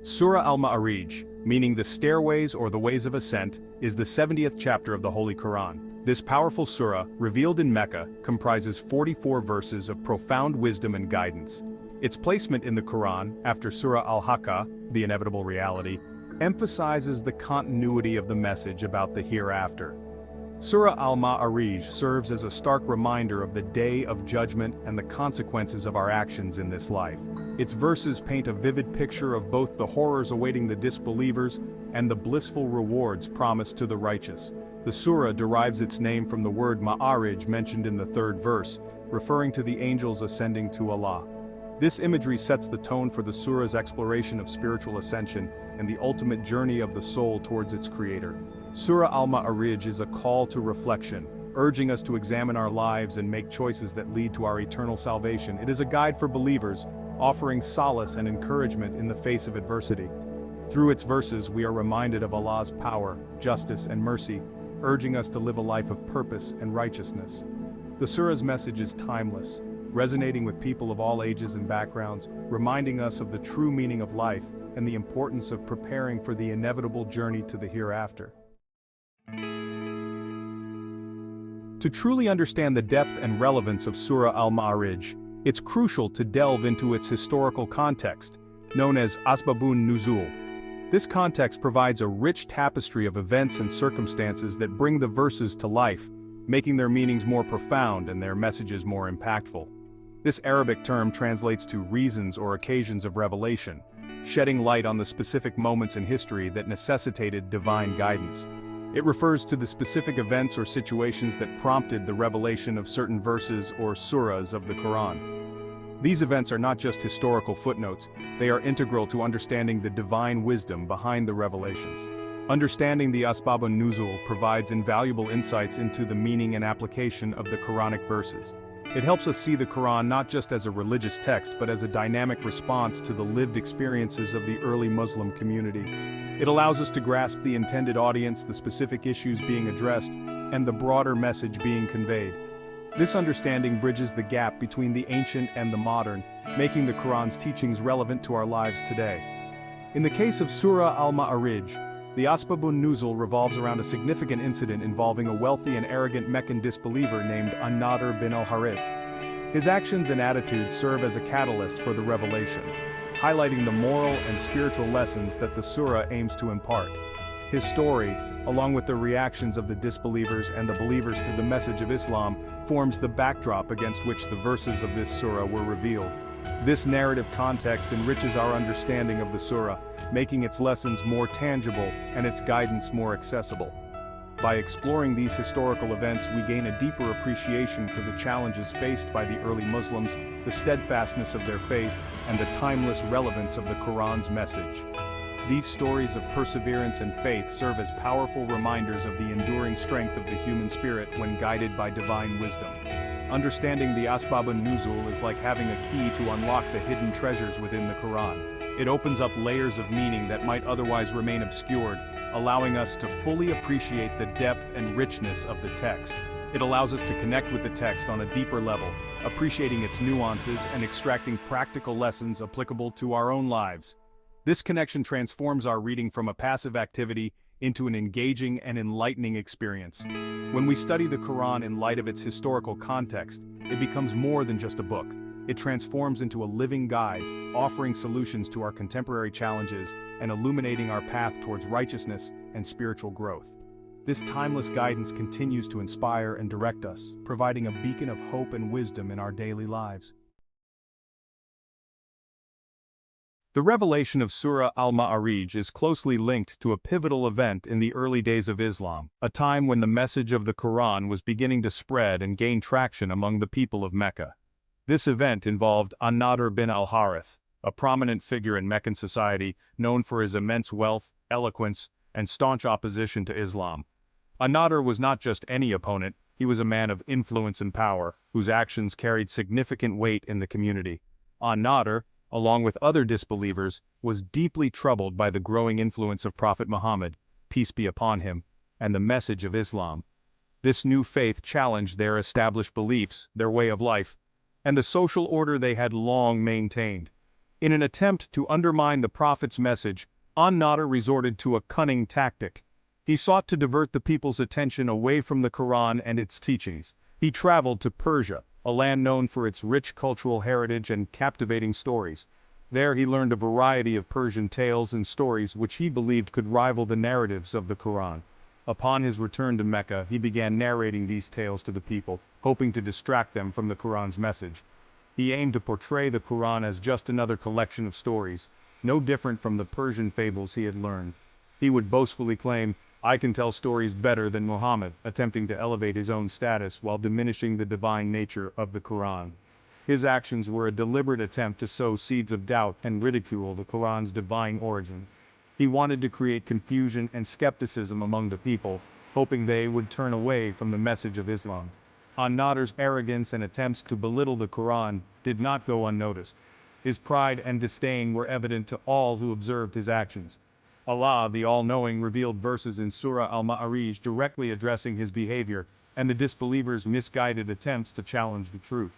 Surah Al-Ma'arij, meaning the stairways or the ways of ascent, is the 70th chapter of the Holy Qur'an. This powerful surah, revealed in Mecca, comprises 44 verses of profound wisdom and guidance. Its placement in the Qur'an, after Surah Al-Haqqah, the inevitable reality, emphasizes the continuity of the message about the hereafter. Surah Al-Ma'arij serves as a stark reminder of the day of judgment and the consequences of our actions in this life. Its verses paint a vivid picture of both the horrors awaiting the disbelievers and the blissful rewards promised to the righteous. The surah derives its name from the word Ma'arij mentioned in the third verse, referring to the angels ascending to Allah. This imagery sets the tone for the surah's exploration of spiritual ascension and the ultimate journey of the soul towards its creator. Surah Al-Ma'arij is a call to reflection, urging us to examine our lives and make choices that lead to our eternal salvation. It is a guide for believers, offering solace and encouragement in the face of adversity. Through its verses, we are reminded of Allah's power, justice, and mercy, urging us to live a life of purpose and righteousness. The surah's message is timeless, resonating with people of all ages and backgrounds, reminding us of the true meaning of life and the importance of preparing for the inevitable journey to the hereafter. To truly understand the depth and relevance of Surah Al-Ma'arij, it's crucial to delve into its historical context, known as Asbabun Nuzul. This context provides a rich tapestry of events and circumstances that bring the verses to life, making their meanings more profound and their messages more impactful. This Arabic term translates to reasons or occasions of revelation, shedding light on the specific moments in history that necessitated divine guidance. It refers to the specific events or situations that prompted the revelation of certain verses or surahs of the Qur'an. These events are not just historical footnotes, they are integral to understanding the divine wisdom behind the revelations. Understanding the Asbabun Nuzul provides invaluable insights into the meaning and application of the Quranic verses. It helps us see the Qur'an not just as a religious text but as a dynamic response to the lived experiences of the early Muslim community. It allows us to grasp the intended audience, the specific issues being addressed, and the broader message being conveyed. This understanding bridges the gap between the ancient and the modern, making the Qur'an's teachings relevant to our lives today. In the case of Surah Al-Ma'arij, the Asbabun Nuzul revolves around a significant incident involving a wealthy and arrogant Meccan disbeliever named An-Nadhr bin Al-Harith. His actions and attitudes serve as a catalyst for the revelation, highlighting the moral and spiritual lessons that the surah aims to impart. His story, along with the reactions of the disbelievers and the believers to the message of Islam, forms the backdrop against which the verses of this surah were revealed. This narrative context enriches our understanding of the surah, making its lessons more tangible and its guidance more accessible. By exploring these historical events, we gain a deeper appreciation for the challenges faced by the early Muslims, the steadfastness of their faith, and the timeless relevance of the Qur'an's message. These stories of perseverance and faith serve as powerful reminders of the enduring strength of the human spirit when guided by divine wisdom. Understanding the Asbabun Nuzul is like having a key to unlock the hidden treasures within the Qur'an. It opens up layers of meaning that might otherwise remain obscured, allowing us to fully appreciate the depth and richness of the text. It allows us to connect with the text on a deeper level, appreciating its nuances and extracting practical lessons applicable to our own lives. This connection transforms our reading from a passive activity into an engaging and enlightening experience. When we study the Qur'an in light of its historical context, it becomes more than just a book. It transforms into a living guide, offering solutions to our contemporary challenges and illuminating our path towards righteousness and spiritual growth. This timeless guidance continues to inspire and direct us, providing a beacon of hope and wisdom in our daily lives. The revelation of Surah Al-Ma'arij is closely linked to a pivotal event in the early days of Islam, a time when the message of the Qur'an was beginning to spread and gain traction among the people of Mecca. This event involved An-Nadhr bin Al-Harith, a prominent figure in Meccan society known for his immense wealth, eloquence, and staunch opposition to Islam. An-Nadhr was not just any opponent, he was a man of influence and power, whose actions carried significant weight in the community. An-Nadhr, along with other disbelievers, was deeply troubled by the growing influence of Prophet Muhammad, peace be upon him, and the message of Islam. This new faith challenged their established beliefs, their way of life, and the social order they had long maintained. In an attempt to undermine the prophet's message, An-Nadhr resorted to a cunning tactic. He sought to divert the people's attention away from the Qur'an and its teachings. He traveled to Persia, a land known for its rich cultural heritage and captivating stories. There he learned a variety of Persian tales and stories which he believed could rival the narratives of the Qur'an. Upon his return to Mecca, he began narrating these tales to the people, hoping to distract them from the Qur'an's message. He aimed to portray the Qur'an as just another collection of stories, no different from the Persian fables he had learned. He would boastfully claim, "I can tell stories better than Muhammad," attempting to elevate his own status while diminishing the divine nature of the Qur'an. His actions were a deliberate attempt to sow seeds of doubt and ridicule the Qur'an's divine origin. He wanted to create confusion and skepticism among the people, hoping they would turn away from the message of Islam. An-Nadhr's arrogance and attempts to belittle the Qur'an did not go unnoticed. His pride and disdain were evident to all who observed his actions. Allah, the All-Knowing, revealed verses in Surah Al-Ma'arij directly addressing his behavior and the disbelievers' misguided attempts to challenge the truth.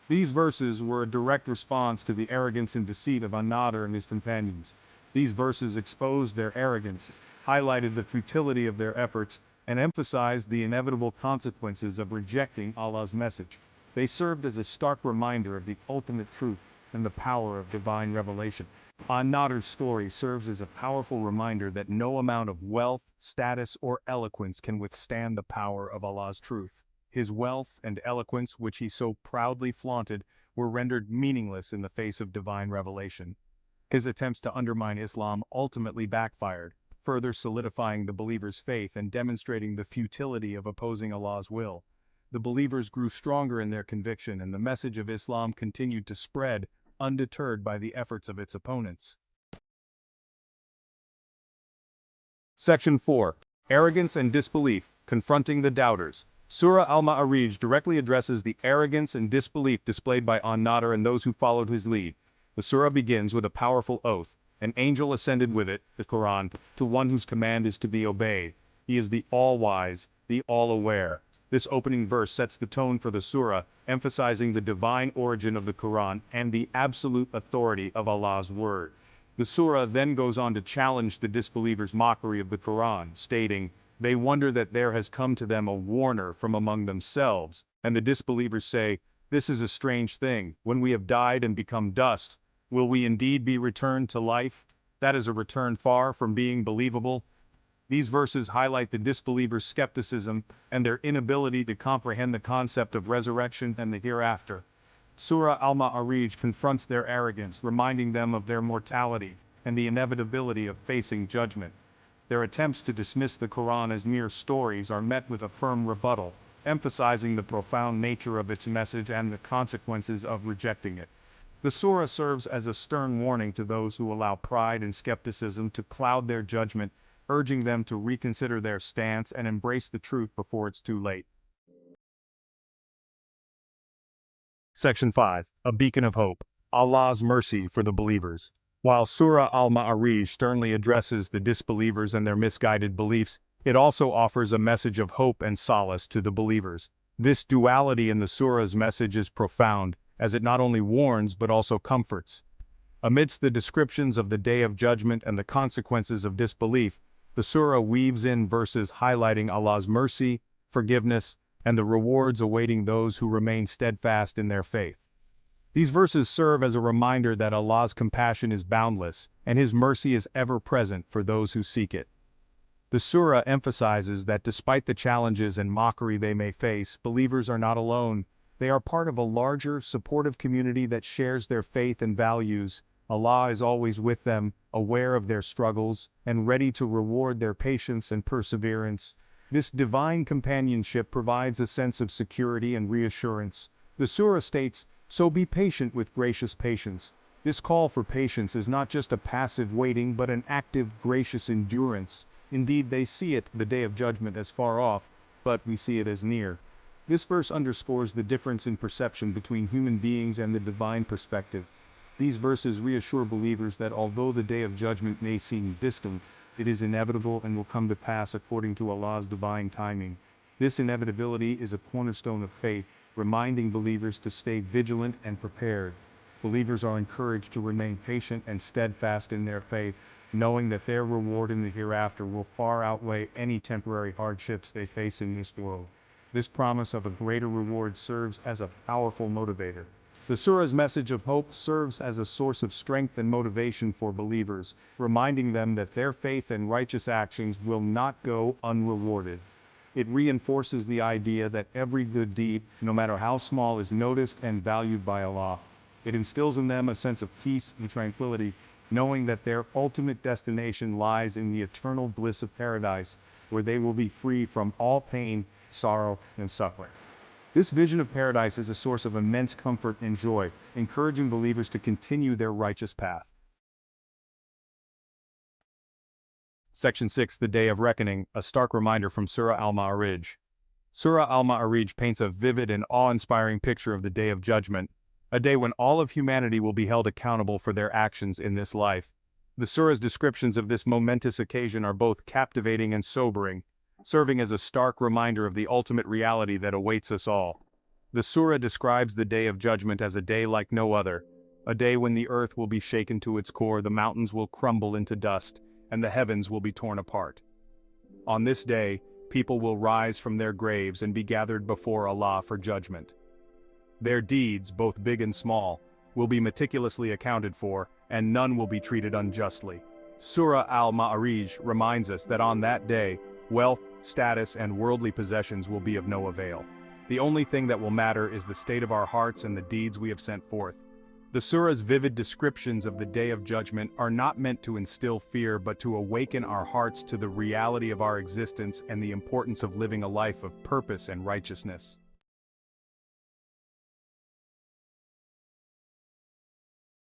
These verses were a direct response to the arrogance and deceit of An-Nadhr and his companions. These verses exposed their arrogance, highlighted the futility of their efforts, and emphasized the inevitable consequences of rejecting Allah's message. They served as a stark reminder of the ultimate truth and the power of divine revelation. An-Nadhr's story serves as a powerful reminder that no amount of wealth, status, or eloquence can withstand the power of Allah's truth. His wealth and eloquence, which he so proudly flaunted, were rendered meaningless in the face of divine revelation. His attempts to undermine Islam ultimately backfired, further solidifying the believers' faith and demonstrating the futility of opposing Allah's will. The believers grew stronger in their conviction and the message of Islam continued to spread, undeterred by the efforts of its opponents. Section 4. Arrogance and Disbelief, Confronting the Doubters. Surah Al-Ma'arij directly addresses the arrogance and disbelief displayed by An-Nadhr and those who followed his lead. The surah begins with a powerful oath. An angel ascended with it, the Qur'an, to one whose command is to be obeyed. He is the all-wise, the all-aware. This opening verse sets the tone for the surah, emphasizing the divine origin of the Qur'an and the absolute authority of Allah's word. The surah then goes on to challenge the disbelievers' mockery of the Qur'an, stating, "They wonder that there has come to them a warner from among themselves." And the disbelievers say, "This is a strange thing. When we have died and become dust, will we indeed be returned to life? That is a return far from being believable." These verses highlight the disbelievers' skepticism and their inability to comprehend the concept of resurrection and the hereafter. Surah Al-Ma'arij confronts their arrogance, reminding them of their mortality and the inevitability of facing judgment. Their attempts to dismiss the Qur'an as mere stories are met with a firm rebuttal, emphasizing the profound nature of its message and the consequences of rejecting it. The surah serves as a stern warning to those who allow pride and skepticism to cloud their judgment, urging them to reconsider their stance and embrace the truth before it's too late. Section 5. A Beacon of Hope. Allah's Mercy for the Believers. While Surah Al-Ma'arij sternly addresses the disbelievers and their misguided beliefs, it also offers a message of hope and solace to the believers. This duality in the surah's message is profound, as it not only warns but also comforts. Amidst the descriptions of the Day of Judgment and the consequences of disbelief, the surah weaves in verses highlighting Allah's mercy, forgiveness, and the rewards awaiting those who remain steadfast in their faith. These verses serve as a reminder that Allah's compassion is boundless, and His mercy is ever present for those who seek it. The surah emphasizes that despite the challenges and mockery they may face, believers are not alone. They are part of a larger, supportive community that shares their faith and values. Allah is always with them, aware of their struggles, and ready to reward their patience and perseverance. This divine companionship provides a sense of security and reassurance. The surah states, "So be patient with gracious patience." This call for patience is not just a passive waiting but an active, gracious endurance. Indeed, they see it, the Day of Judgment, as far off, but we see it as near. This verse underscores the difference in perception between human beings and the divine perspective. These verses reassure believers that although the Day of Judgment may seem distant, it is inevitable and will come to pass according to Allah's divine timing. This inevitability is a cornerstone of faith, reminding believers to stay vigilant and prepared. believers are encouraged to remain patient and steadfast in their faith, knowing that their reward in the hereafter will far outweigh any temporary hardships they face in this world. This promise of a greater reward serves as a powerful motivator. The surah's message of hope serves as a source of strength and motivation for believers, reminding them that their faith and righteous actions will not go unrewarded. It reinforces the idea that every good deed, no matter how small, is noticed and valued by Allah. It instills in them a sense of peace and tranquility, knowing that their ultimate destination lies in the eternal bliss of paradise, where they will be free from all pain, sorrow, and suffering. This vision of paradise is a source of immense comfort and joy, encouraging believers to continue their righteous path. Section 6, the Day of Reckoning, a stark reminder from Surah Al-Ma'arij. Surah Al-Ma'arij paints a vivid and awe-inspiring picture of the Day of Judgment, a day when all of humanity will be held accountable for their actions in this life. The surah's descriptions of this momentous occasion are both captivating and sobering, serving as a stark reminder of the ultimate reality that awaits us all. The surah describes the Day of Judgment as a day like no other, a day when the earth will be shaken to its core, the mountains will crumble into dust, and the heavens will be torn apart. On this day, people will rise from their graves and be gathered before Allah for judgment. Their deeds, both big and small, will be meticulously accounted for, and none will be treated unjustly. Surah Al-Ma'arij reminds us that on that day, wealth, status, and worldly possessions will be of no avail. The only thing that will matter is the state of our hearts and the deeds we have sent forth. The surah's vivid descriptions of the Day of Judgment are not meant to instill fear but to awaken our hearts to the reality of our existence and the importance of living a life of purpose and righteousness.